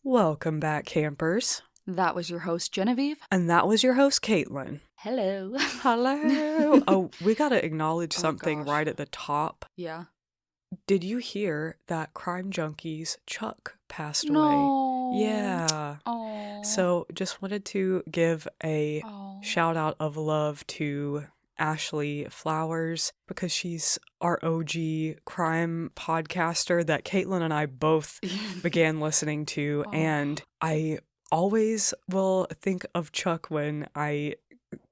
Welcome back, campers. That was your host, Genevieve. And that was your host, Kaitlyn. Hello. Hello. Oh, we gotta acknowledge something right at the top. Yeah. Did you hear that Crime Junkies Chuck passed No. away? Yeah. Oh. So just wanted to give a shout out of love to Ashley Flowers because she's our OG crime podcaster that Kaitlyn and I both began listening to. And I always will think of Chuck when I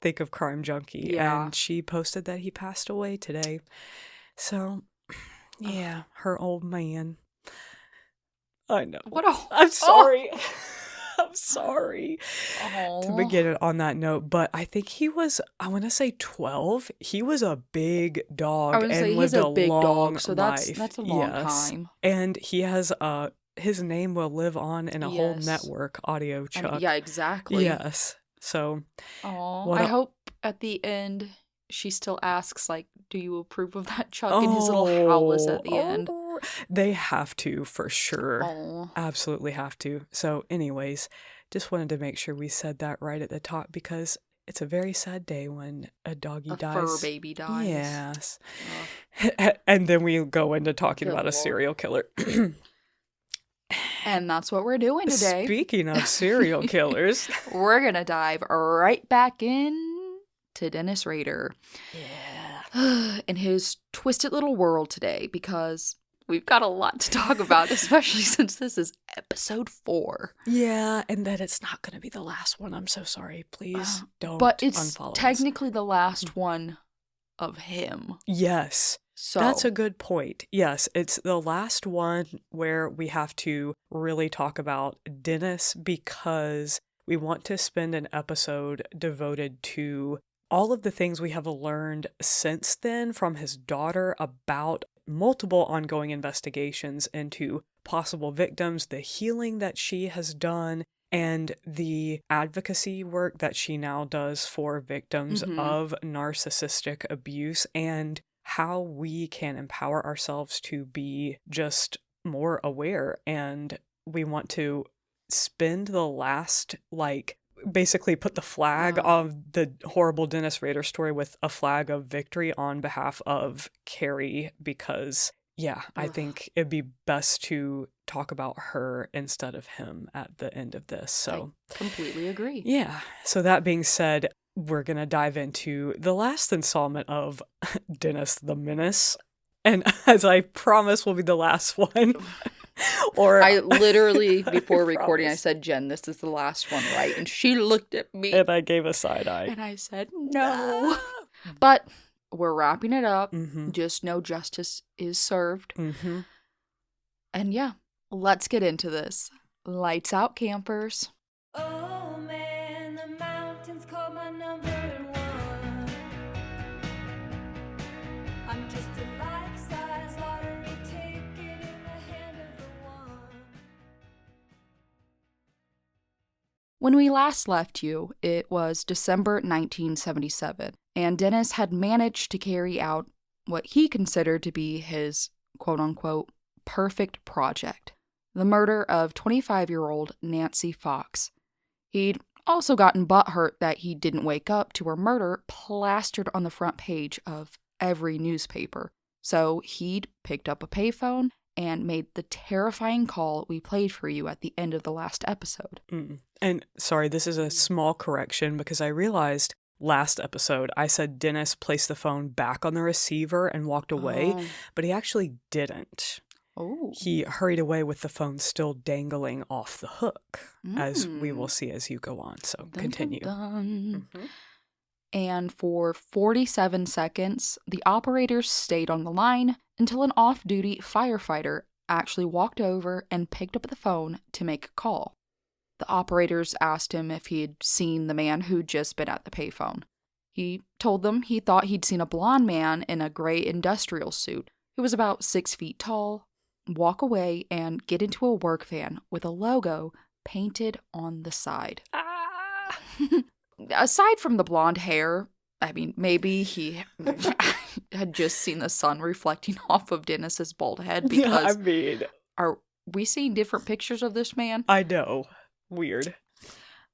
think of Crime Junkie. Yeah. And she posted that he passed away today. So, yeah, her old man. I know. I'm sorry. I'm sorry to begin it on that note, but I think he was, I want to say 12. He was a big dog and lived a big long dog, so life. that's a long time. And he has his name will live on in a whole network, Audio Chuck. Yeah, exactly. Yes. So, I hope at the end she still asks, like, do you approve of that Chuck? And his little howl is at the end. They have to, for sure. Absolutely have to. So anyways, just wanted to make sure we said that right at the top because it's a very sad day when a doggy dies. A fur baby dies. Yes. And then we go into talking about a serial killer. And that's what we're doing today. Speaking of serial killers. We're going to dive right back in to Dennis Rader. Yeah. In his twisted little world today because we've got a lot to talk about, especially since this is episode 4. Yeah, and that it's not going to be the last one. I'm so sorry. Please don't. But it's unfollow technically the last one of him. Yes. So that's a good point. Yes, it's the last one where we have to really talk about Dennis because we want to spend an episode devoted to all of the things we have learned since then from his daughter about multiple ongoing investigations into possible victims, the healing that she has done, and the advocacy work that she now does for victims of narcissistic abuse, and how we can empower ourselves to be just more aware. And we want to spend the last, basically put the flag of the horrible Dennis Rader story with a flag of victory on behalf of Kerri because, I think it'd be best to talk about her instead of him at the end of this. So I completely agree. Yeah. So that being said, we're going to dive into the last installment of Dennis the Menace. And as I promised will be the last one. Or I literally, before recording, I said, Jen, this is the last one, right? And she looked at me. And I gave a side eye. And I said, no. But we're wrapping it up. Just know justice is served. And yeah, let's get into this. Lights out, campers. Oh man, the mountains call my number one. I'm just a life-size lottery ticket in the hand of the one. When we last left you, it was December 1977, and Dennis had managed to carry out what he considered to be his quote-unquote perfect project, the murder of 25-year-old Nancy Fox. He'd also gotten butthurt that he didn't wake up to her murder plastered on the front page of every newspaper. So he'd picked up a payphone and made the terrifying call we played for you at the end of the last episode. And sorry, this is a small correction because I realized last episode I said Dennis placed the phone back on the receiver and walked away, but he actually didn't. He hurried away with the phone still dangling off the hook, as we will see as you go on. So continue. Dun. And for 47 seconds, the operators stayed on the line until an off-duty firefighter actually walked over and picked up the phone to make a call. The operators asked him if he had seen the man who'd just been at the payphone. He told them he thought he'd seen a blonde man in a gray industrial suit who was about 6 feet tall walk away and get into a work van with a logo painted on the side. Aside from the blonde hair, I mean, maybe he had just seen the sun reflecting off of Dennis's bald head because our we seen different pictures of this man. I know. Weird.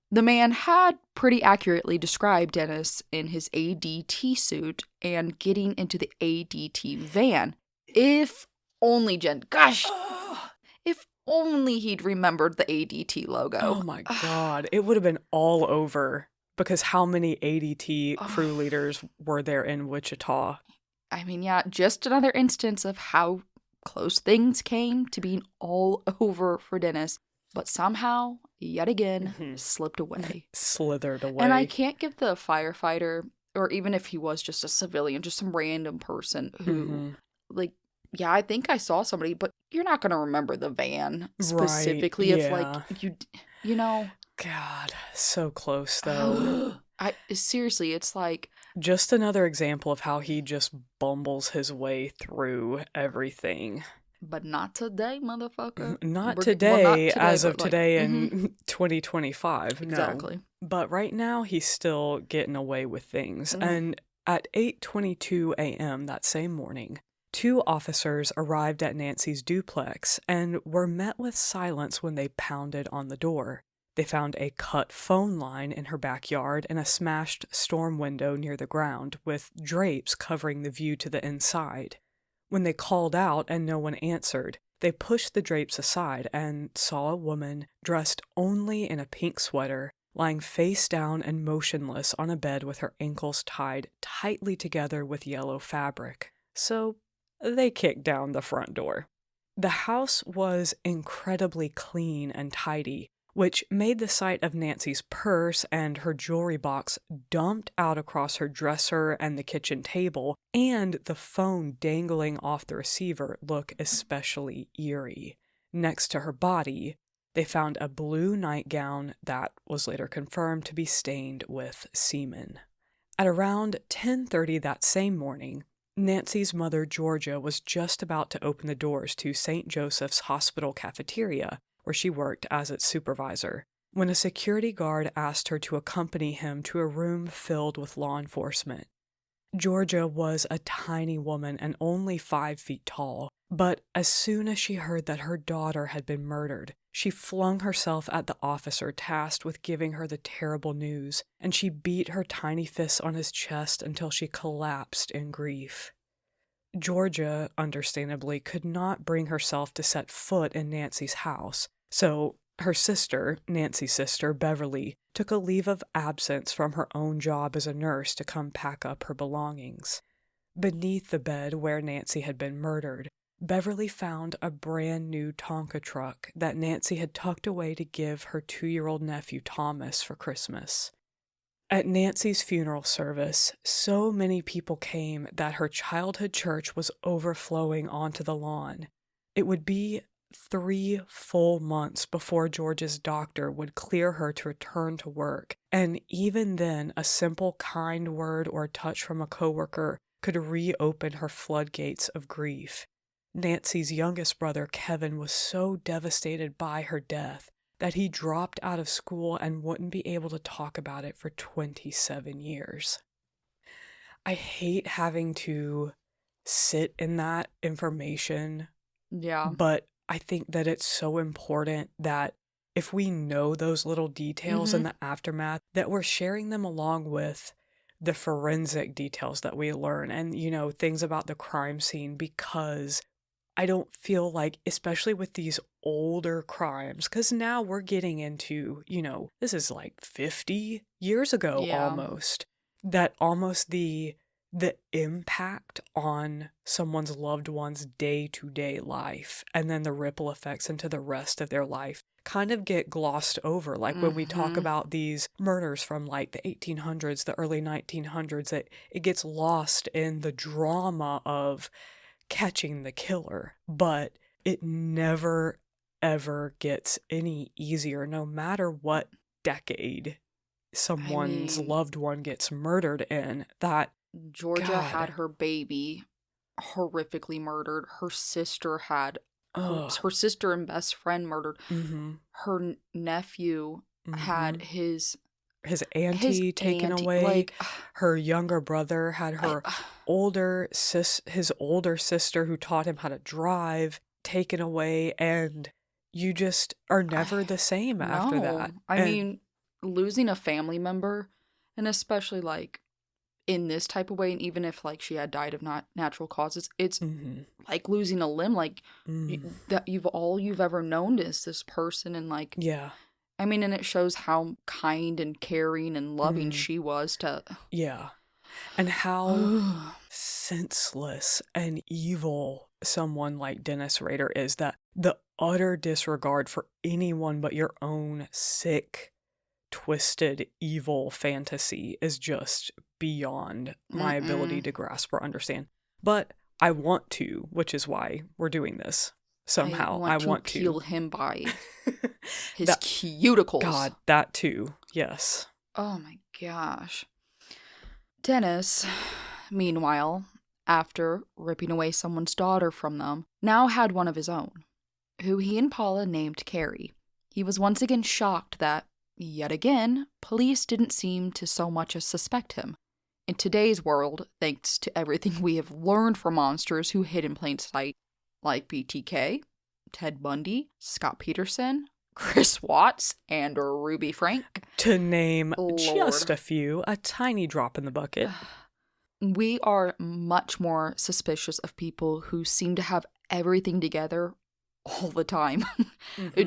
The man had pretty accurately described Dennis in his ADT suit and getting into the ADT van. If only, Jen, gosh, if only he'd remembered the ADT logo. Oh my God. It would have been all over, because how many ADT crew leaders were there in Wichita? I mean, yeah, just another instance of how close things came to being all over for Dennis, but somehow, yet again, slipped away. Slithered away. And I can't give the firefighter, or even if he was just a civilian, just some random person who, like, yeah, I think I saw somebody, but you're not going to remember the van specifically if, like, you know. God, so close, though. Seriously, it's like... Just another example of how he just bumbles his way through everything. But not today, motherfucker. Not today, as of today in 2025. Exactly. No. But right now, he's still getting away with things. And at 8:22 a.m. that same morning, 2 officers arrived at Nancy's duplex and were met with silence when they pounded on the door. They found a cut phone line in her backyard and a smashed storm window near the ground, with drapes covering the view to the inside. When they called out and no one answered, they pushed the drapes aside and saw a woman dressed only in a pink sweater, lying face down and motionless on a bed with her ankles tied tightly together with yellow fabric. So they kicked down the front door. The house was incredibly clean and tidy, which made the sight of Nancy's purse and her jewelry box dumped out across her dresser and the kitchen table, and the phone dangling off the receiver look especially eerie. Next to her body, they found a blue nightgown that was later confirmed to be stained with semen. At around 10:30 that same morning, Nancy's mother, Georgia, was just about to open the doors to St. Joseph's Hospital cafeteria, where she worked as its supervisor, when a security guard asked her to accompany him to a room filled with law enforcement. Georgia was a tiny woman and only 5 feet tall, but as soon as she heard that her daughter had been murdered, she flung herself at the officer tasked with giving her the terrible news, and she beat her tiny fists on his chest until she collapsed in grief. Georgia, understandably, could not bring herself to set foot in Nancy's house, so her sister, Nancy's sister, Beverly, took a leave of absence from her own job as a nurse to come pack up her belongings. Beneath the bed where Nancy had been murdered, Beverly found a brand new Tonka truck that Nancy had tucked away to give her 2-year-old nephew Thomas for Christmas. At Nancy's funeral service, so many people came that her childhood church was overflowing onto the lawn. It would be 3 full months before George's doctor would clear her to return to work, and even then a simple kind word or touch from a coworker could reopen her floodgates of grief. Nancy's youngest brother, Kevin, was so devastated by her death that he dropped out of school and wouldn't be able to talk about it for 27 years. I hate having to sit in that information. Yeah. But I think that it's so important that if we know those little details in the aftermath, that we're sharing them along with the forensic details that we learn and, things about the crime scene, because I don't feel like, especially with these older crimes, because now we're getting into, this is like 50 years ago almost, that almost the impact on someone's loved one's day-to-day life and then the ripple effects into the rest of their life kind of get glossed over. Like when we talk about these murders from like the 1800s, the early 1900s, it gets lost in the drama of catching the killer, but it never ever gets any easier, no matter what decade someone's loved one gets murdered in. That Georgia had her baby horrifically murdered. Her sister had her sister and best friend murdered. Her nephew had his auntie taken away. Like, her younger brother had her his older sister who taught him how to drive taken away, and you just are never the same after that. I mean, losing a family member, and especially like in this type of way, and even if like she had died of not natural causes, it's like losing a limb. Like that you've ever known is this person, and like yeah. I mean, and it shows how kind and caring and loving she was to. Yeah. And how senseless and evil someone like Dennis Rader is, that the utter disregard for anyone but your own sick, twisted, evil fantasy is just beyond my ability to grasp or understand. But I want to, which is why we're doing this. Somehow, I want to peel him by his cuticles. God, that too. Yes. Oh my gosh. Dennis, meanwhile, after ripping away someone's daughter from them, now had one of his own, who he and Paula named Kerri. He was once again shocked that, yet again, police didn't seem to so much as suspect him. In today's world, thanks to everything we have learned from monsters who hid in plain sight, like BTK, Ted Bundy, Scott Peterson, Chris Watts, and Ruby Frank. To name just a few, a tiny drop in the bucket. We are much more suspicious of people who seem to have everything together all the time.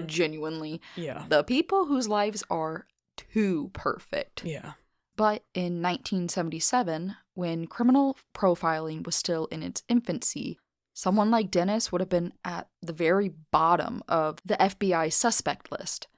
Genuinely. Yeah. The people whose lives are too perfect. Yeah. But in 1977, when criminal profiling was still in its infancy, someone like Dennis would have been at the very bottom of the FBI suspect list.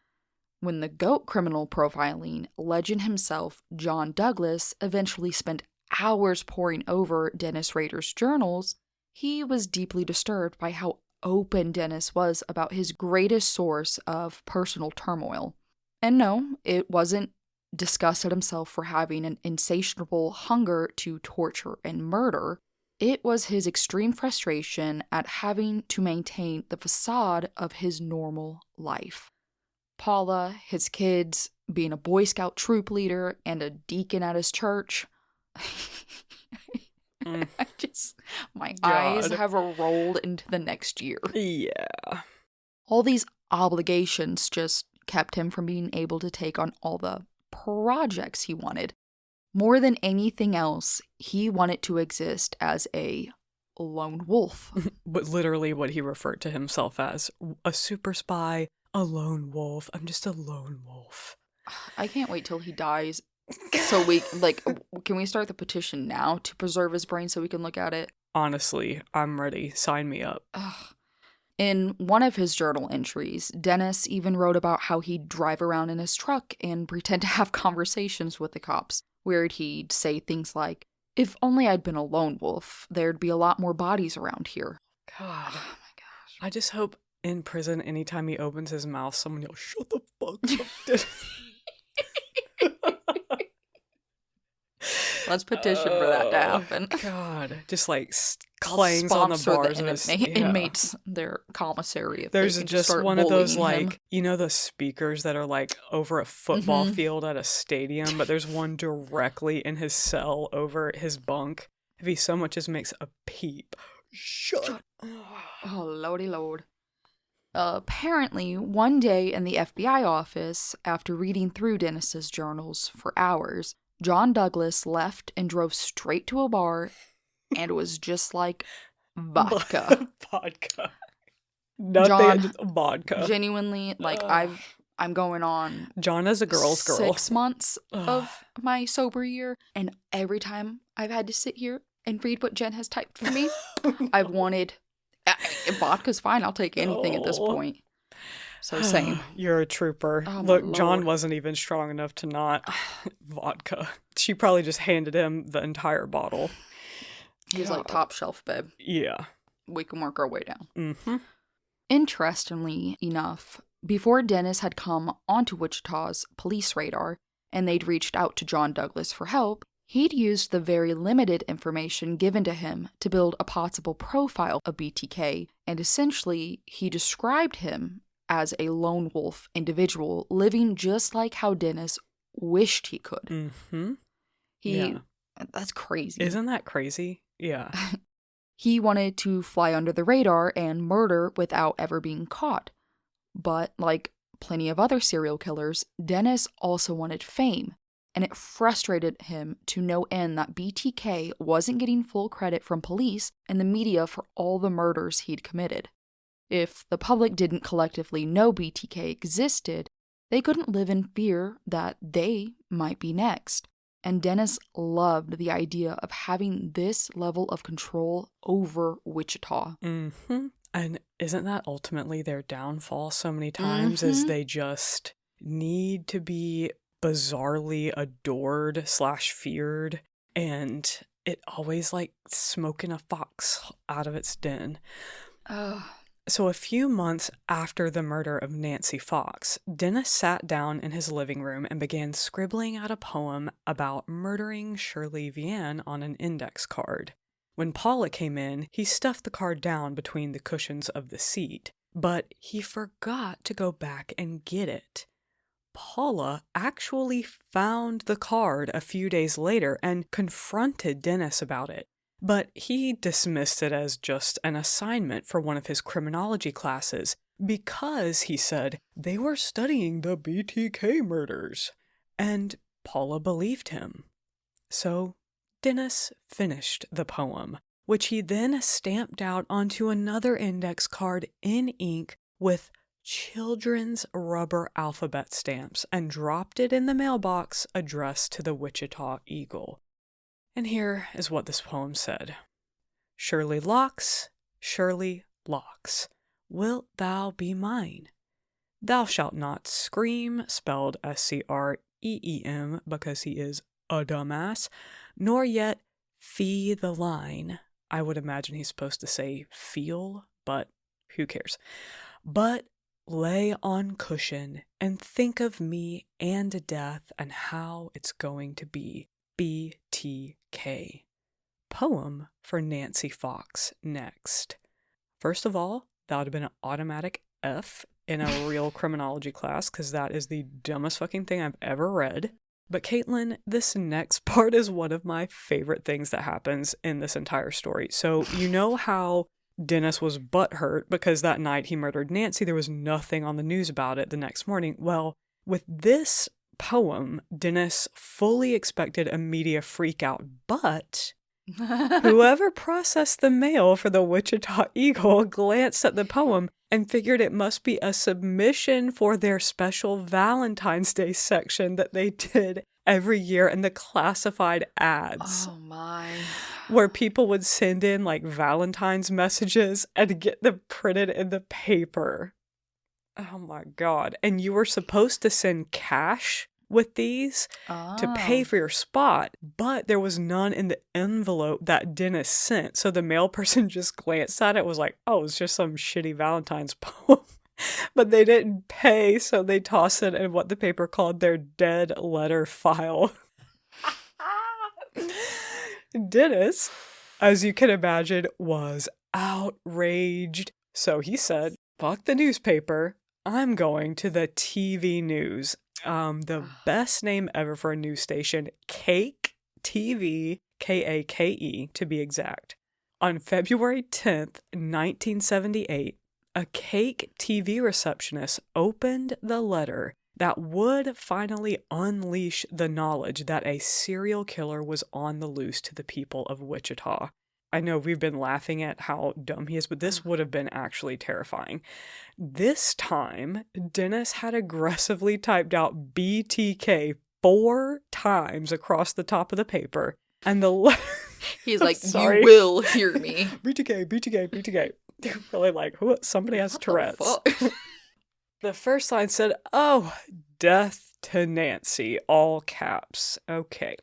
When the GOAT criminal profiling legend himself, John Douglas, eventually spent hours poring over Dennis Rader's journals, he was deeply disturbed by how open Dennis was about his greatest source of personal turmoil. And no, it wasn't disgust at himself for having an insatiable hunger to torture and murder. It was his extreme frustration at having to maintain the facade of his normal life. Paula, his kids, being a Boy Scout troop leader, and a deacon at his church. My eyes have rolled into the next year. Yeah. All these obligations just kept him from being able to take on all the projects he wanted. More than anything else, he wanted to exist as a lone wolf. But literally what he referred to himself as, a super spy, a lone wolf. I'm just a lone wolf. I can't wait till he dies. So we, can we start the petition now to preserve his brain so we can look at it? Honestly, I'm ready. Sign me up. Ugh. In one of his journal entries, Dennis even wrote about how he'd drive around in his truck and pretend to have conversations with the cops, where he'd say things like, "If only I'd been a lone wolf, there'd be a lot more bodies around here." God. Oh my gosh. I just hope in prison, anytime he opens his mouth, someone yells, "Shut the fuck up." Let's petition for that to happen. God. Just like clangs on the bars of his inmates, their commissary. If there's they just start one of those, bullying him. like, you know, the speakers that are like over a football field at a stadium, but there's one directly in his cell over his bunk. If he so much as makes a peep, shut. Oh, lordy lord. Apparently, one day in the FBI office, after reading through Dennis's journals for hours, John Douglas left and drove straight to a bar, and it was just like vodka. Vodka. Nothing, John, just vodka. Genuinely, like, I'm going on John is a girl's girl. 6 months of my sober year, and every time I've had to sit here and read what Jen has typed for me, I've wanted... vodka's fine, I'll take anything at this point. So same. You're a trooper. Oh, look, my John Lord. wasn't even strong enough to not vodka. She probably just handed him the entire bottle. He's like, top shelf, babe. Yeah. We can work our way down. Mm-hmm. Interestingly enough, before Dennis had come onto Wichita's police radar and they'd reached out to John Douglas for help, he'd used the very limited information given to him to build a possible profile of BTK, and essentially he described him as a lone wolf individual living just like how Dennis wished he could. Mm-hmm. That's crazy. Isn't that crazy? Yeah. He wanted to fly under the radar and murder without ever being caught. But like plenty of other serial killers, Dennis also wanted fame, and it frustrated him to no end that BTK wasn't getting full credit from police and the media for all the murders he'd committed. If the public didn't collectively know BTK existed, they couldn't live in fear that they might be next. And Dennis loved the idea of having this level of control over Wichita. Mm-hmm. And isn't that ultimately their downfall so many times, is they just need to be bizarrely adored / feared, and it always like smoking a fox out of its den. So a few months after the murder of Nancy Fox, Dennis sat down in his living room and began scribbling out a poem about murdering Shirley Vian on an index card. When Paula came in, he stuffed the card down between the cushions of the seat, but he forgot to go back and get it. Paula actually found the card a few days later and confronted Dennis about it. But he dismissed it as just an assignment for one of his criminology classes because, he said, they were studying the BTK murders. And Paula believed him. So Dennis finished the poem, which he then stamped out onto another index card in ink with children's rubber alphabet stamps and dropped it in the mailbox addressed to the Wichita Eagle. And here is what this poem said. Shirley Locks, Shirley Locks, wilt thou be mine? Thou shalt not scream, spelled SCREEM, because he is a dumbass, nor yet fee the line. I would imagine he's supposed to say feel, but who cares? But lay on cushion and think of me and death and how it's going to be. BTK. Poem for Nancy Fox next. First of all, that would have been an automatic F in a real criminology class, because that is the dumbest fucking thing I've ever read. But Kaitlyn, this next part is one of my favorite things that happens in this entire story. So you know how Dennis was butthurt because that night he murdered Nancy, there was nothing on the news about it the next morning. Well, with this poem, Dennis fully expected a media freakout, but whoever processed the mail for the Wichita Eagle glanced at the poem and figured it must be a submission for their special Valentine's Day section that they did every year in the classified ads. Oh my. Where people would send in like Valentine's messages and get them printed in the paper. Oh my God. And you were supposed to send cash with these to pay for your spot, but there was none in the envelope that Dennis sent. So the mail person just glanced at it, was like, oh, it's just some shitty Valentine's poem. But they didn't pay, so they tossed it in what the paper called their dead letter file. Dennis, as you can imagine, was outraged. So he said, fuck the newspaper. I'm going to the TV news. The best name ever for a news station, Kait TV, Kake to be exact. On February 10th, 1978, a Kait TV receptionist opened the letter that would finally unleash the knowledge that a serial killer was on the loose to the people of Wichita. I know we've been laughing at how dumb he is, but this would have been actually terrifying. This time, Dennis had aggressively typed out BTK 4 times across the top of the paper, and the He's like, you will hear me. BTK, BTK, BTK. They're really like, who? Somebody has Tourette's. The first line said, oh, death to Nancy, all caps. Okay.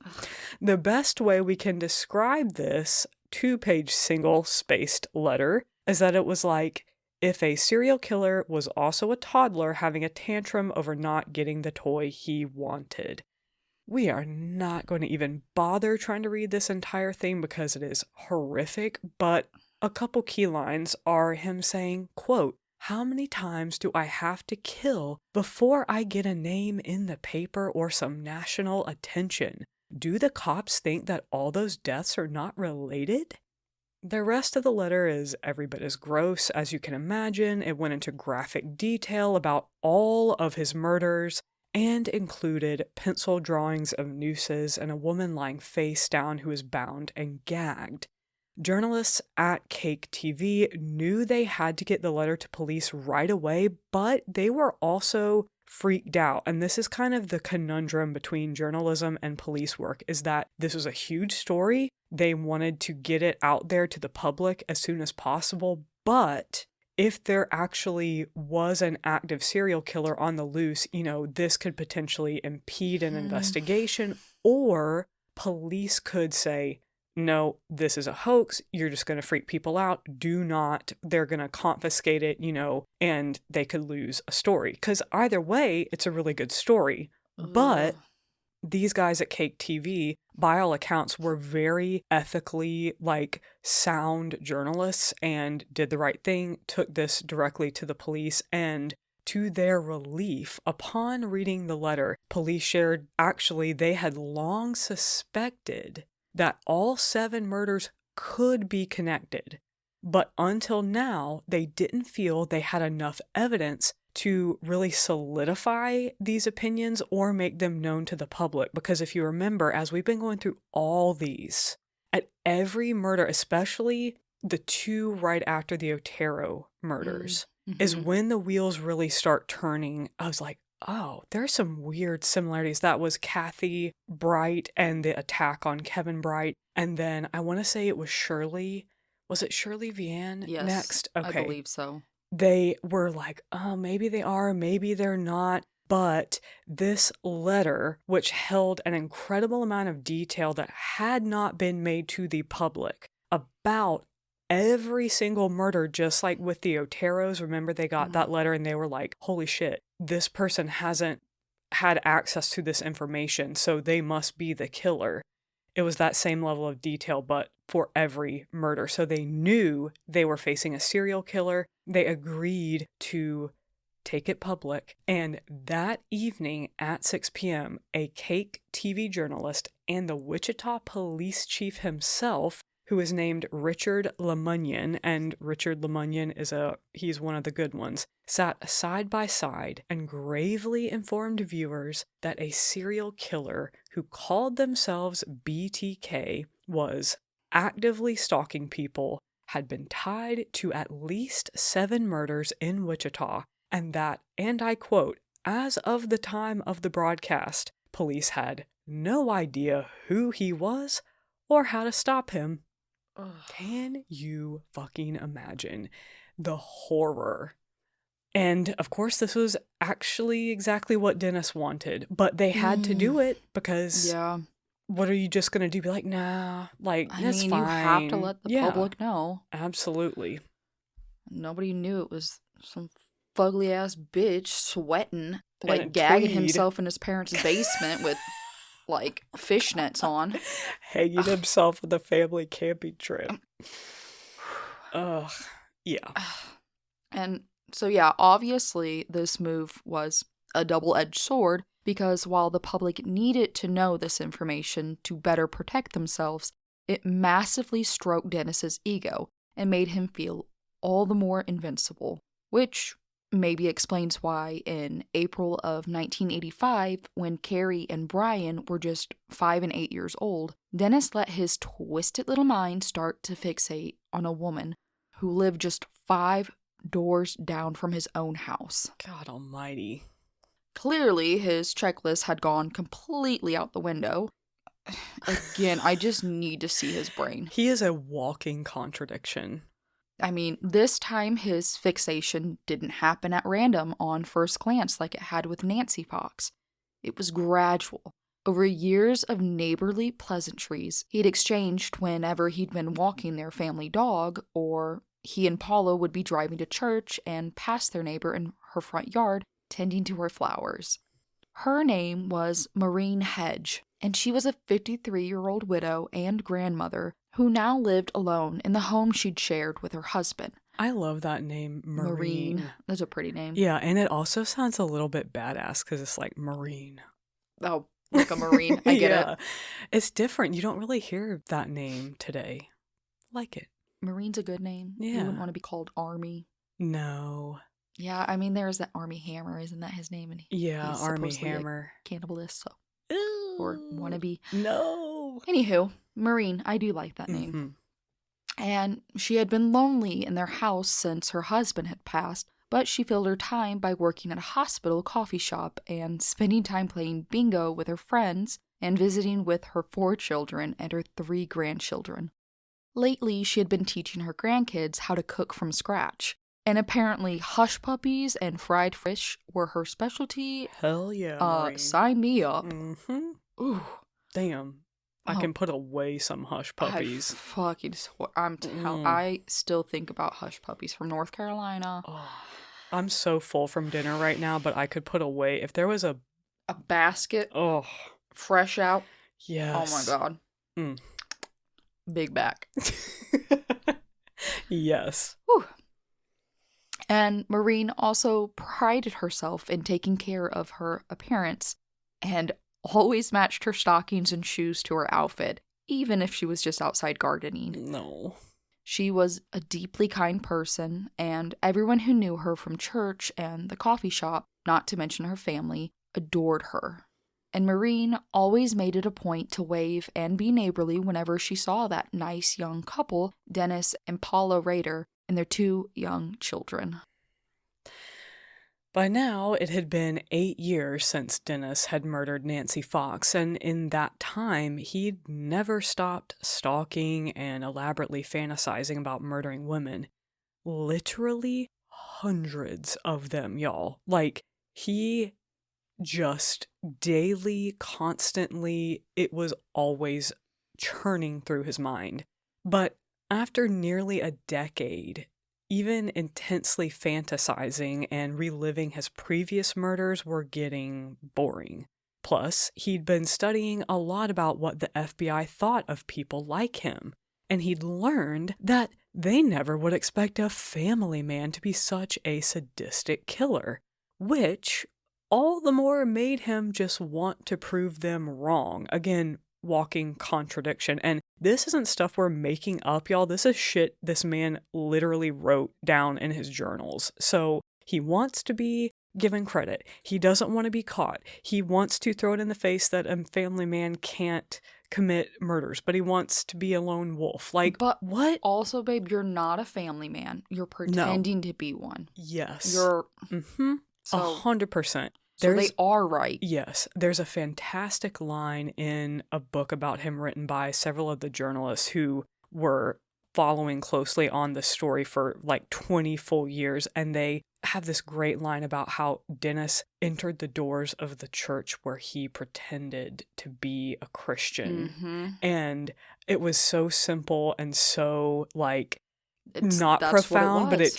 The best way we can describe this 2-page single-spaced letter is that it was like if a serial killer was also a toddler having a tantrum over not getting the toy he wanted. We are not going to even bother trying to read this entire thing because it is horrific, but a couple key lines are him saying, quote, how many times do I have to kill before I get a name in the paper or some national attention? Do the cops think that all those deaths are not related? The rest of the letter is every bit as gross as you can imagine. It went into graphic detail about all of his murders and included pencil drawings of nooses and a woman lying face down who is bound and gagged. Journalists at Cake TV knew they had to get the letter to police right away, but they were also freaked out. And this is kind of the conundrum between journalism and police work, is that this was a huge story. They wanted to get it out there to the public as soon as possible, but if there actually was an active serial killer on the loose, this could potentially impede an investigation, or police could say, no, this is a hoax. You're just going to freak people out. Do not. They're going to confiscate it, and they could lose a story. Because either way, it's a really good story. But these guys at Cake TV, by all accounts, were very ethically, sound journalists and did the right thing, took this directly to the police, and to their relief, upon reading the letter, police shared actually they had long suspected that all 7 murders could be connected. But until now, they didn't feel they had enough evidence to really solidify these opinions or make them known to the public. Because if you remember, as we've been going through all these, at every murder, especially the 2 right after the Otero murders, is when the wheels really start turning. I was like, oh, there's some weird similarities. That was Kathy Bright and the attack on Kevin Bright. And then I want to say it was Shirley. Was it Shirley Vian next? Okay. I believe so. They were like, oh, maybe they are, maybe they're not. But this letter, which held an incredible amount of detail that had not been made to the public about every single murder, just like with the Oteros, remember they got that letter and they were like, holy shit, this person hasn't had access to this information, so they must be the killer. It was that same level of detail, but for every murder. So they knew they were facing a serial killer. They agreed to take it public. And that evening at 6 p.m., a Cake TV journalist and the Wichita police chief himself, who is named Richard Lemunyon, and Richard Lemunyon he's one of the good ones, sat side by side and gravely informed viewers that a serial killer who called themselves BTK was actively stalking people, had been tied to at least 7 murders in Wichita, and that, and I quote, as of the time of the broadcast, police had no idea who he was or how to stop him. Can you fucking imagine the horror? And of course, this was actually exactly what Dennis wanted, but they had to do it because what are you just going to do? Be like, nah, it's fine. You have to let the public know. Absolutely. Nobody knew it was some fugly ass bitch sweating, gagging himself in his parents' basement with fishnets on. Hanging himself on the family camping trip. Ugh. Yeah. And so, obviously this move was a double-edged sword because while the public needed to know this information to better protect themselves, it massively stroked Dennis's ego and made him feel all the more invincible, which maybe explains why in April of 1985, when Kerri and Brian were just 5 and 8 years old, Dennis let his twisted little mind start to fixate on a woman who lived just 5 doors down from his own house. God almighty. Clearly, his checklist had gone completely out the window. Again, I just need to see his brain. He is a walking contradiction. I mean, this time his fixation didn't happen at random on first glance like it had with Nancy Fox. It was gradual. Over years of neighborly pleasantries he'd exchanged whenever he'd been walking their family dog, or he and Paula would be driving to church and pass their neighbor in her front yard tending to her flowers. Her name was Maureen Hedge, and she was a 53-year-old widow and grandmother who now lived alone in the home she'd shared with her husband. I love that name, Maureen. That's a pretty name. Yeah, and it also sounds a little bit badass because it's like Marine. Oh, like a Marine. I get it. It's different. You don't really hear that name today. Like it. Maureen's a good name. Yeah. You wouldn't want to be called Army. No. Yeah, I mean, there's that Army Hammer, isn't that his name? And Yeah, he's Army supposedly a Hammer. cannibalist, so. Ooh, Or wannabe. No. Anywho, Maureen, I do like that name. Mhm. And she had been lonely in their house since her husband had passed, but she filled her time by working at a hospital coffee shop and spending time playing bingo with her friends and visiting with her 4 children and her 3 grandchildren. Lately, she had been teaching her grandkids how to cook from scratch, and apparently hush puppies and fried fish were her specialty. Hell yeah, Maureen. Sign me up. Mm-hmm. Ooh. Damn. I Oh. can put away some hush puppies. I fucking swear. Mm. I still think about hush puppies from North Carolina. Oh, I'm so full from dinner right now, but I could put away if there was a basket fresh out. Yes. Oh my god. Mm. Big back. Yes. Whew. And Maureen also prided herself in taking care of her appearance and always matched her stockings and shoes to her outfit, even if she was just outside gardening. No. She was a deeply kind person, and everyone who knew her from church and the coffee shop, not to mention her family, adored her. And Maureen always made it a point to wave and be neighborly whenever she saw that nice young couple, Dennis and Paula Rader, and their 2 young children. By now, it had been 8 years since Dennis had murdered Nancy Fox, and in that time, he'd never stopped stalking and elaborately fantasizing about murdering women. Literally hundreds of them, y'all. Like, he just daily, constantly, it was always churning through his mind. But after nearly a decade, even intensely fantasizing and reliving his previous murders were getting boring. Plus, he'd been studying a lot about what the FBI thought of people like him, and he'd learned that they never would expect a family man to be such a sadistic killer, which all the more made him just want to prove them wrong. Again, walking contradiction. And this isn't stuff we're making up, y'all. This is shit this man literally wrote down in his journals. So he wants to be given credit. He doesn't want to be caught. He wants to throw it in the face that a family man can't commit murders, but he wants to be a lone wolf. Like, But what? Also, babe, you're not a family man. You're pretending to be one. Yes. You're... Mm-hmm. So, 100%. so they are right. Yes. There's a fantastic line in a book about him written by several of the journalists who were following closely on the story for like 20 full years. And they have this great line about how Dennis entered the doors of the church where he pretended to be a Christian. Mm-hmm. And it was so simple and so like That's profound, but was.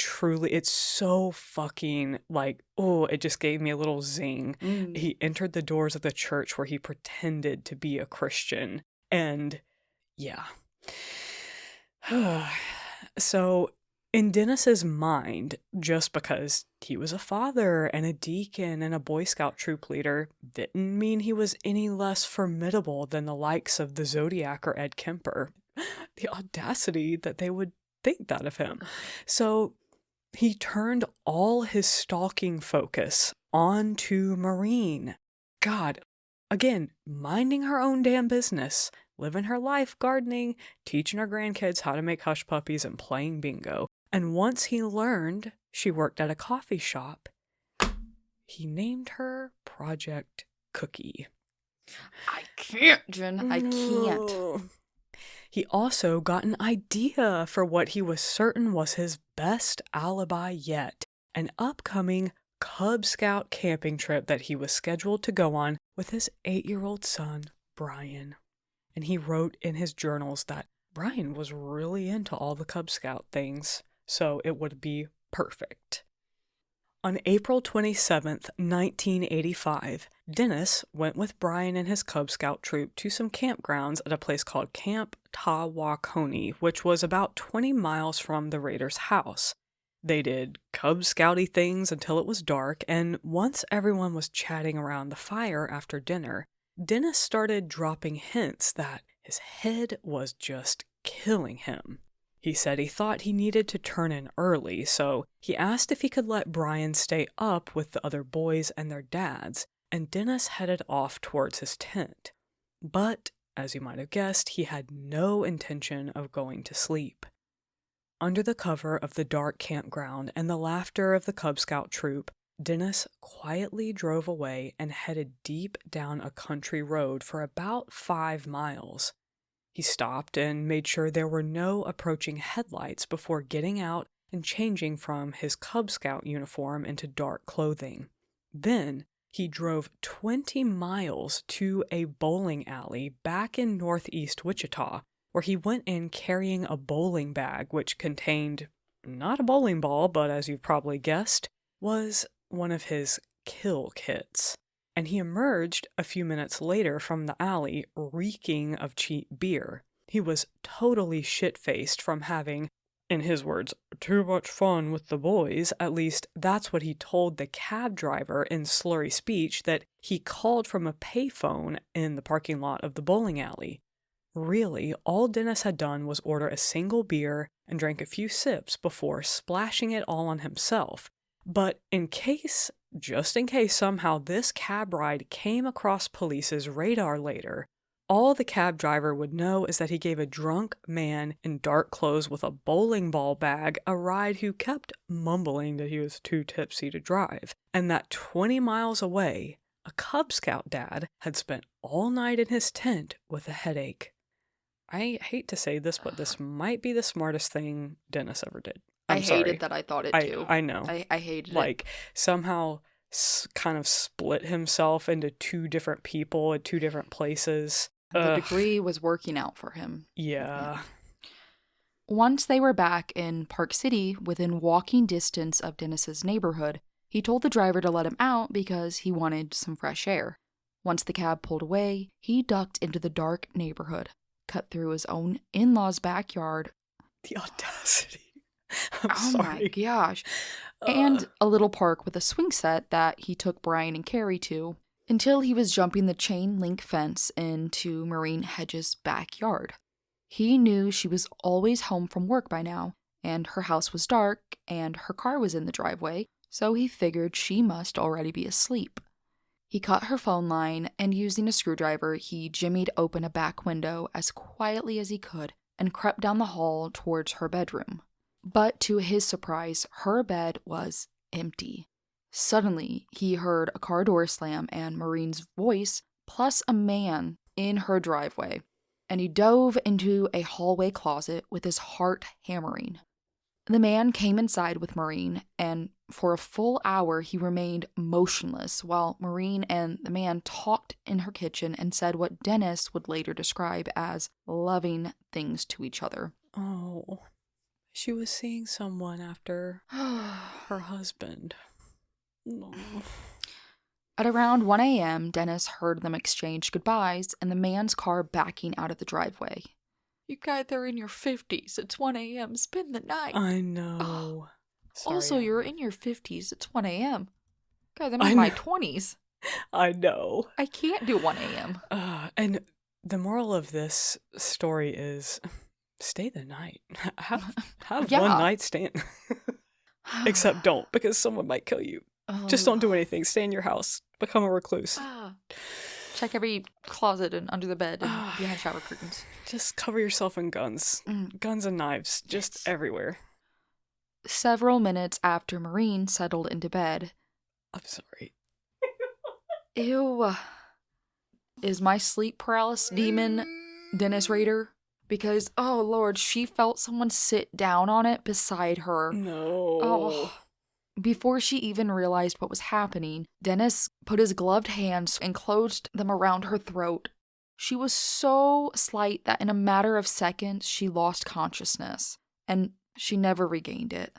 it's so fucking like, oh, it just gave me a little zing. Mm. He entered the doors of the church where he pretended to be a Christian. And yeah. So in Dennis's mind, just because he was a father and a deacon and a Boy Scout troop leader didn't mean he was any less formidable than the likes of the Zodiac or Ed Kemper. The audacity that they would think that of him. So he turned all his stalking focus onto Maureen. God, again, minding her own damn business, living her life, gardening, teaching her grandkids how to make hush puppies and playing bingo. And once he learned she worked at a coffee shop, he named her Project Cookie. I can't, Jen. I can't. He also got an idea for what he was certain was his best alibi yet, an upcoming Cub Scout camping trip that he was scheduled to go on with his 8-year-old son, Brian. And he wrote in his journals that Brian was really into all the Cub Scout things, so it would be perfect. On April 27th, 1985, Dennis went with Brian and his Cub Scout troop to some campgrounds at a place called Camp Tawakoni, which was about 20 miles from the Raiders' house. They did Cub Scouty things until it was dark, and once everyone was chatting around the fire after dinner, Dennis started dropping hints that his head was just killing him. He said he thought he needed to turn in early, so he asked if he could let Brian stay up with the other boys and their dads, and Dennis headed off towards his tent. But, as you might have guessed, he had no intention of going to sleep. Under the cover of the dark campground and the laughter of the Cub Scout troop, Dennis quietly drove away and headed deep down a country road for about 5 miles. He stopped and made sure there were no approaching headlights before getting out and changing from his Cub Scout uniform into dark clothing. Then he drove 20 miles to a bowling alley back in northeast Wichita, where he went in carrying a bowling bag which contained, not a bowling ball, but as you've probably guessed, was one of his kill kits. And he emerged a few minutes later from the alley reeking of cheap beer. He was totally shit-faced from having, in his words, too much fun with the boys. At least that's what he told the cab driver in slurry speech that he called from a payphone in the parking lot of the bowling alley. Really, all Dennis had done was order a single beer and drank a few sips before splashing it all on himself. But just in case somehow this cab ride came across police's radar later, all the cab driver would know is that he gave a drunk man in dark clothes with a bowling ball bag a ride who kept mumbling that he was too tipsy to drive, and that 20 miles away, a Cub Scout dad had spent all night in his tent with a headache. I hate to say this, but this might be the smartest thing Dennis ever did. I hated that I thought it too. I know. I hated it. Like, somehow kind of split himself into 2 different people at 2 different places. The degree was working out for him. Yeah. Once they were back in Park City, within walking distance of Dennis's neighborhood, he told the driver to let him out because he wanted some fresh air. Once the cab pulled away, he ducked into the dark neighborhood, cut through his own in-law's backyard. The audacity. Oh my gosh. And a little park with a swing set that he took Brian and Kerri to, until he was jumping the chain link fence into Maureen Hedge's backyard. He knew she was always home from work by now, and her house was dark, and her car was in the driveway, so he figured she must already be asleep. He cut her phone line, and using a screwdriver, he jimmied open a back window as quietly as he could and crept down the hall towards her bedroom. But to his surprise, her bed was empty. Suddenly, he heard a car door slam and Maureen's voice, plus a man in her driveway, and he dove into a hallway closet with his heart hammering. The man came inside with Maureen, and for a full hour he remained motionless while Maureen and the man talked in her kitchen and said what Dennis would later describe as loving things to each other. Oh. She was seeing someone after her husband. Oh. At around 1 a.m., Dennis heard them exchange goodbyes and the man's car backing out of the driveway. You guys are in your 50s. It's 1 a.m. Spend the night. I know. Sorry. Also, you're in your 50s. It's 1 a.m. Guys, I'm in my 20s. I know. I can't do 1 a.m. And the moral of this story is... stay the night. Have Yeah. one night stand. Except don't, because someone might kill you. Just don't do anything. Stay in your house. Become a recluse. Check every closet and under the bed and behind shower curtains. Just cover yourself in guns. Guns and knives. Just everywhere. Several minutes after Maureen settled into bed. I'm sorry. Ew. Is my sleep paralysis demon Dennis Rader? Because, oh Lord, she felt someone sit down on it beside her. No. Oh. Before she even realized what was happening, Dennis put his gloved hands and closed them around her throat. She was so slight that in a matter of seconds, she lost consciousness, and she never regained it.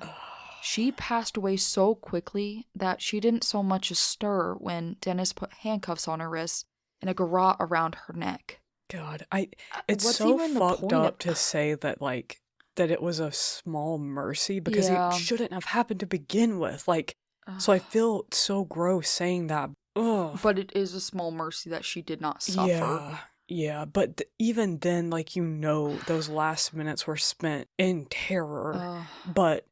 She passed away so quickly that she didn't so much as stir when Dennis put handcuffs on her wrists and a garrote around her neck. God, it's so fucked up to say that, like, that it was a small mercy because it shouldn't have happened to begin with. Like, so I feel so gross saying that. Ugh. But it is a small mercy that she did not suffer. Yeah, but even then, like, those last minutes were spent in terror. Ugh. But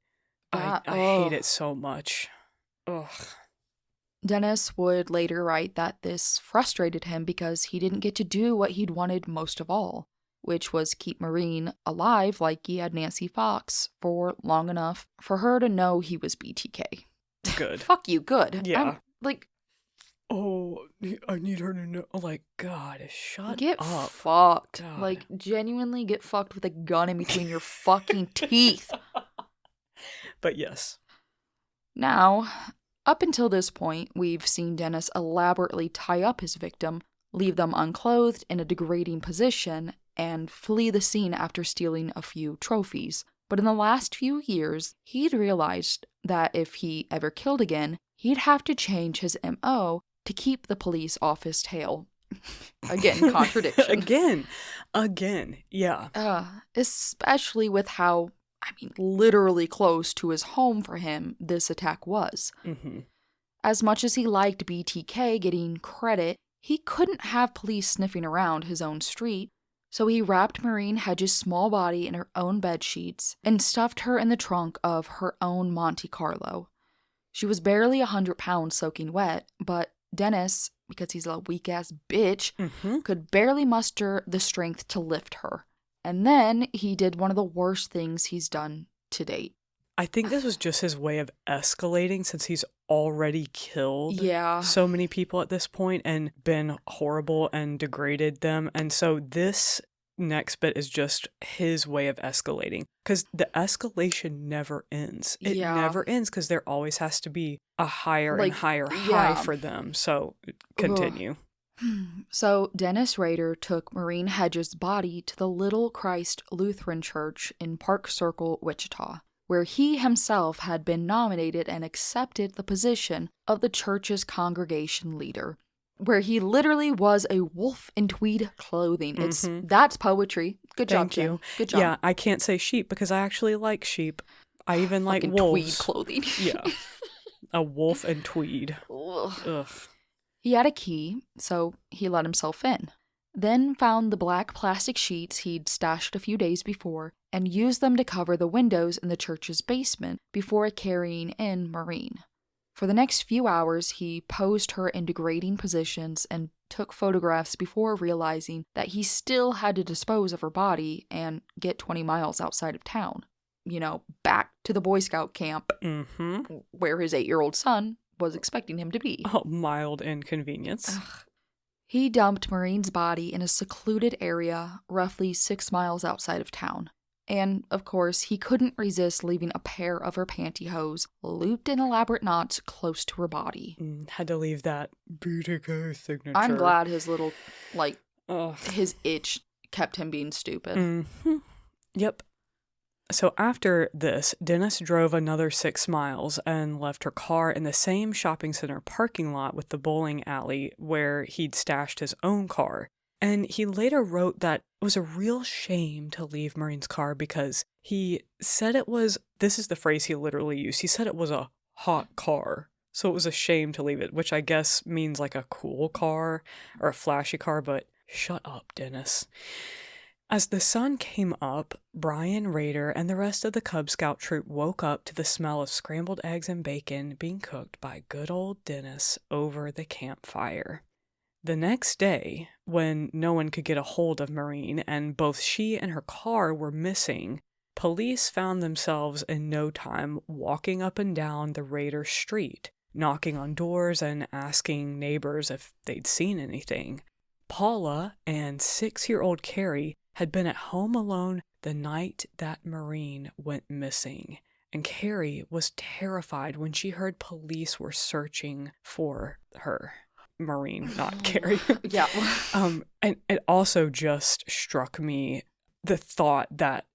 That- I hate ugh. it so much. Ugh. Dennis would later write that this frustrated him because he didn't get to do what he'd wanted most of all, which was keep Maureen alive like he had Nancy Fox for long enough for her to know he was BTK. Good. Fuck you, good. Yeah. Like, Oh, I need her to know. Like, God, shut get up. fucked. God. Like, genuinely get fucked with a gun in between your fucking teeth. But yes. Now, up until this point, we've seen Dennis elaborately tie up his victim, leave them unclothed in a degrading position, and flee the scene after stealing a few trophies. But in the last few years, he'd realized that if he ever killed again, he'd have to change his MO to keep the police off his tail. Again, contradiction. Again, yeah. Especially with how, literally close to his home for him this attack was. Mm-hmm. As much as he liked BTK getting credit, he couldn't have police sniffing around his own street, so he wrapped Maureen Hedge's small body in her own bed sheets and stuffed her in the trunk of her own Monte Carlo. She was barely 100 pounds soaking wet, but Dennis, because he's a weak-ass bitch, Mm-hmm. could barely muster the strength to lift her. And then he did one of the worst things he's done to date. I think this was just his way of escalating since he's already killed Yeah. so many people at this point and been horrible and degraded them. And so this next bit is just his way of escalating because the escalation never ends. It Yeah. never ends because there always has to be a higher and Like, higher yeah. high for them. So continue. So Dennis Rader took Maureen Hedge's body to the Little Christ Lutheran Church in Park Circle, Wichita, where he himself had been nominated and accepted the position of the church's congregation leader, where he literally was a wolf in tweed clothing. That's poetry. Good job, Thank you. Jen. Good job. Yeah, I can't say sheep because I actually like sheep. I even like Fucking wolves. tweed clothing. Yeah. A wolf and tweed. Ugh. Ugh. He had a key, so he let himself in. Then found the black plastic sheets he'd stashed a few days before and used them to cover the windows in the church's basement before carrying in Maureen. For the next few hours, he posed her in degrading positions and took photographs before realizing that he still had to dispose of her body and get 20 miles outside of town. Back to the Boy Scout camp Mm-hmm. where his 8-year-old son was expecting him to be. Oh, mild inconvenience. Ugh. He dumped Maureen's body in a secluded area roughly 6 miles outside of town. And, of course, he couldn't resist leaving a pair of her pantyhose looped in elaborate knots close to her body. Had to leave that BTK signature. I'm glad his little, Ugh. his itch kept him being stupid. Mm-hmm. Yep. So after this, Dennis drove another 6 miles and left her car in the same shopping center parking lot with the bowling alley where he'd stashed his own car. And he later wrote that it was a real shame to leave Maureen's car because he said it was, this is the phrase he literally used, he said it was a hot car. So it was a shame to leave it, which I guess means like a cool car or a flashy car, but shut up, Dennis. As the sun came up, Brian Rader and the rest of the Cub Scout troop woke up to the smell of scrambled eggs and bacon being cooked by good old Dennis over the campfire. The next day, when no one could get a hold of Maureen and both she and her car were missing, police found themselves in no time walking up and down the Rader street, knocking on doors and asking neighbors if they'd seen anything. Paula and 6-year-old Kerri had been at home alone the night that Maureen went missing, and Kerri was terrified when she heard police were searching for her. Maureen, not Kerri. Yeah. And it also just struck me the thought that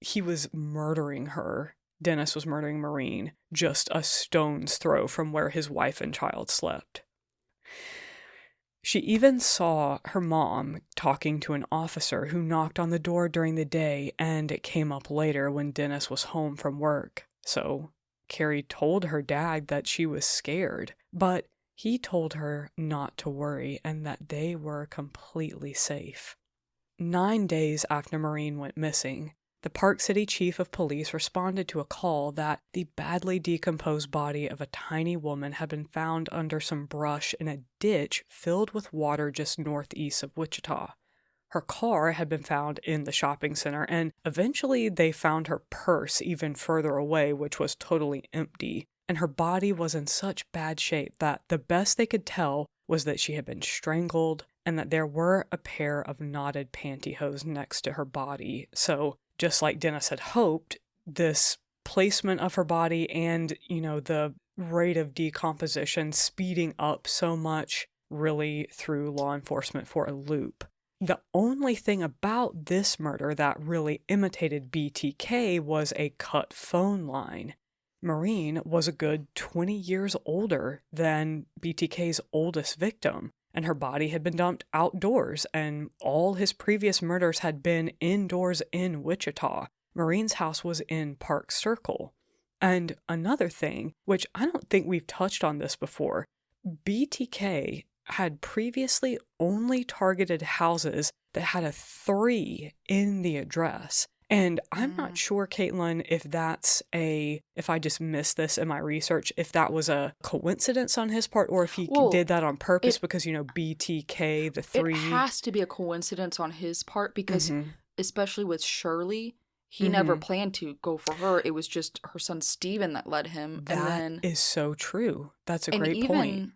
he was murdering her. Dennis was murdering Maureen just a stone's throw from where his wife and child slept. She even saw her mom talking to an officer who knocked on the door during the day, and it came up later when Dennis was home from work. So Kerri told her dad that she was scared, but He told her not to worry and that they were completely safe. 9 days after Maureen went missing, the Park City Chief of Police responded to a call that the badly decomposed body of a tiny woman had been found under some brush in a ditch filled with water just northeast of Wichita. Her car had been found in the shopping center, and eventually they found her purse even further away, which was totally empty. And her body was in such bad shape that the best they could tell was that she had been strangled and that there were a pair of knotted pantyhose next to her body. So, just like Dennis had hoped, this placement of her body and, the rate of decomposition speeding up so much really threw law enforcement for a loop. The only thing about this murder that really imitated BTK was a cut phone line. Maureen was a good 20 years older than BTK's oldest victim, and her body had been dumped outdoors, and all his previous murders had been indoors in Wichita. Maureen's house was in Park Circle. And another thing, which I don't think we've touched on this before, BTK had previously only targeted houses that had a 3 in the address. And I'm not sure, Kaitlyn, if I just missed this in my research, if that was a coincidence on his part or if he did that on purpose because, BTK, the 3. It has to be a coincidence on his part because, especially with Shirley, he never planned to go for her. It was just her son Steven that led him. That is so true. That's a great point.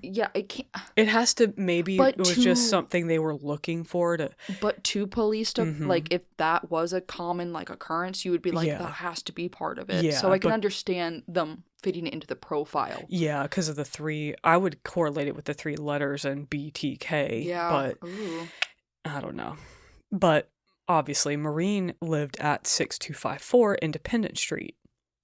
Yeah, it can't. It has to, maybe it was just something they were looking for to. But to police to like, if that was a common occurrence, you would be like, that has to be part of it. Yeah, so I can understand them fitting it into the profile. Yeah, because of the 3. I would correlate it with the 3 letters and BTK. Yeah, but I don't know. But obviously, Maureen lived at 6254 Independence Street.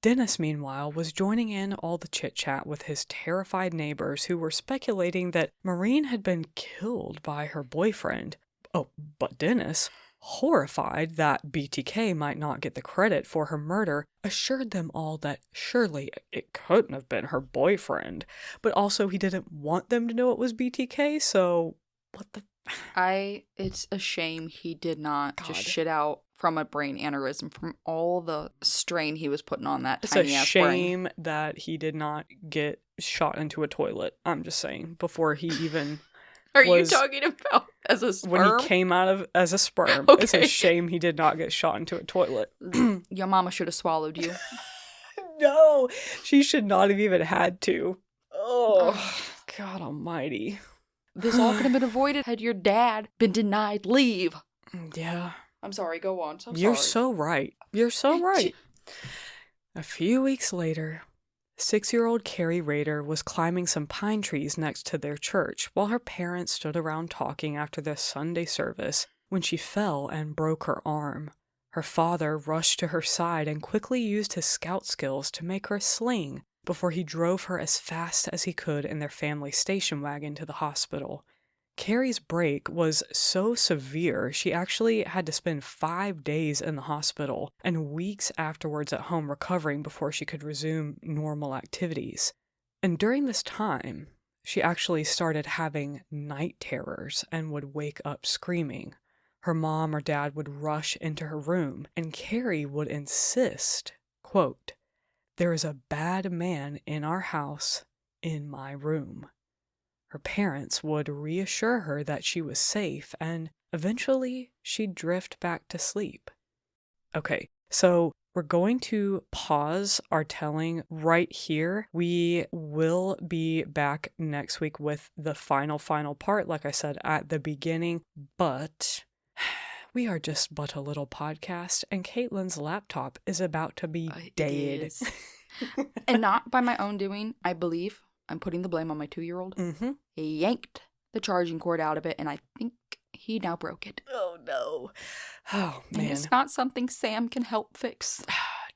Dennis, meanwhile, was joining in all the chit-chat with his terrified neighbors who were speculating that Maureen had been killed by her boyfriend. Oh, but Dennis, horrified that BTK might not get the credit for her murder, assured them all that surely it couldn't have been her boyfriend. But also he didn't want them to know it was BTK, so what the... It's a shame he did not just shit out from a brain aneurysm from all the strain he was putting on that tiny ass brain. It's a shame that he did not get shot into a toilet. I'm just saying, before he even you talking about as a sperm? When he came out of as a sperm. Okay. It's a shame he did not get shot into a toilet. Your mama should have swallowed you. No, she should not have even had to. Oh, God almighty. This all could have been avoided had your dad been denied leave. Yeah. I'm sorry, go on. You're so right. You're so right. A few weeks later, 6-year-old Kerri Rawson was climbing some pine trees next to their church while her parents stood around talking after the Sunday service when she fell and broke her arm. Her father rushed to her side and quickly used his scout skills to make her a sling before he drove her as fast as he could in their family station wagon to the hospital. Kerri's break was so severe, she actually had to spend 5 days in the hospital and weeks afterwards at home recovering before she could resume normal activities. And during this time, she actually started having night terrors and would wake up screaming. Her mom or dad would rush into her room, and Kerri would insist, quote, "There is a bad man in our house, in my room." Her parents would reassure her that she was safe, and eventually she'd drift back to sleep. Okay, so we're going to pause our telling right here. We will be back next week with the final part, like I said at the beginning, but we are just but a little podcast, and Kaitlyn's laptop is about to be dead. And not by my own doing, I believe. I'm putting the blame on my 2-year-old. He yanked the charging cord out of it, and I think he now broke it. Oh, no. Oh, man. And it's not something Sam can help fix.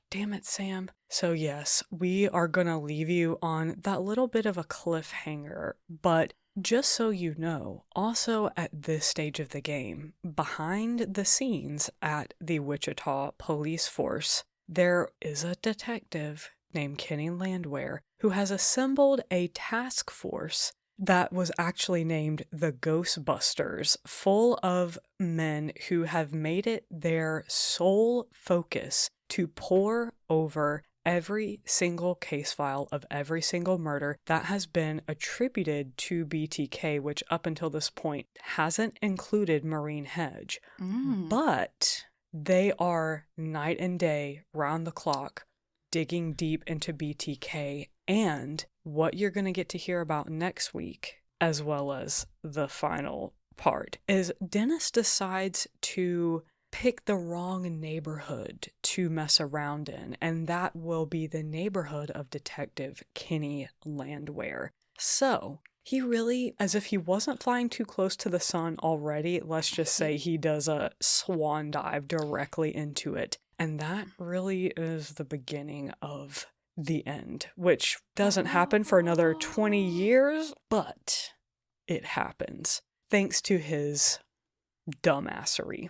Damn it, Sam. So, yes, we are going to leave you on that little bit of a cliffhanger, but just so you know, also at this stage of the game, behind the scenes at the Wichita Police Force, there is a detective named Kenny Landwehr, who has assembled a task force that was actually named the Ghostbusters, full of men who have made it their sole focus to pore over every single case file of every single murder that has been attributed to BTK, which up until this point hasn't included Maureen Hedge. But they are night and day, round the clock, digging deep into BTK, and what you're going to get to hear about next week, as well as the final part, is Dennis decides to pick the wrong neighborhood to mess around in, and that will be the neighborhood of Detective Kenny Landwehr. So he really, as if he wasn't flying too close to the sun already, let's just say he does a swan dive directly into it. And that really is the beginning of the end, which doesn't happen for another 20 years, but it happens thanks to his dumbassery.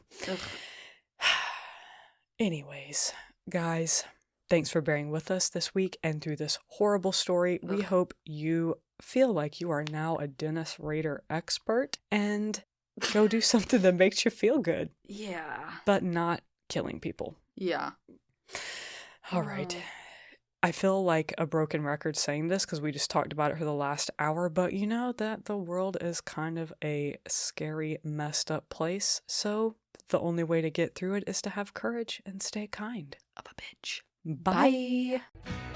Anyways, guys, thanks for bearing with us this week and through this horrible story. We hope you feel like you are now a Dennis Rader expert and go do something that makes you feel good. Yeah. But not killing people. Yeah. All right. I feel like a broken record saying this because we just talked about it for the last hour, but you know that the world is kind of a scary, messed up place. So the only way to get through it is to have courage and stay kind. Of a bitch. Bye. Bye.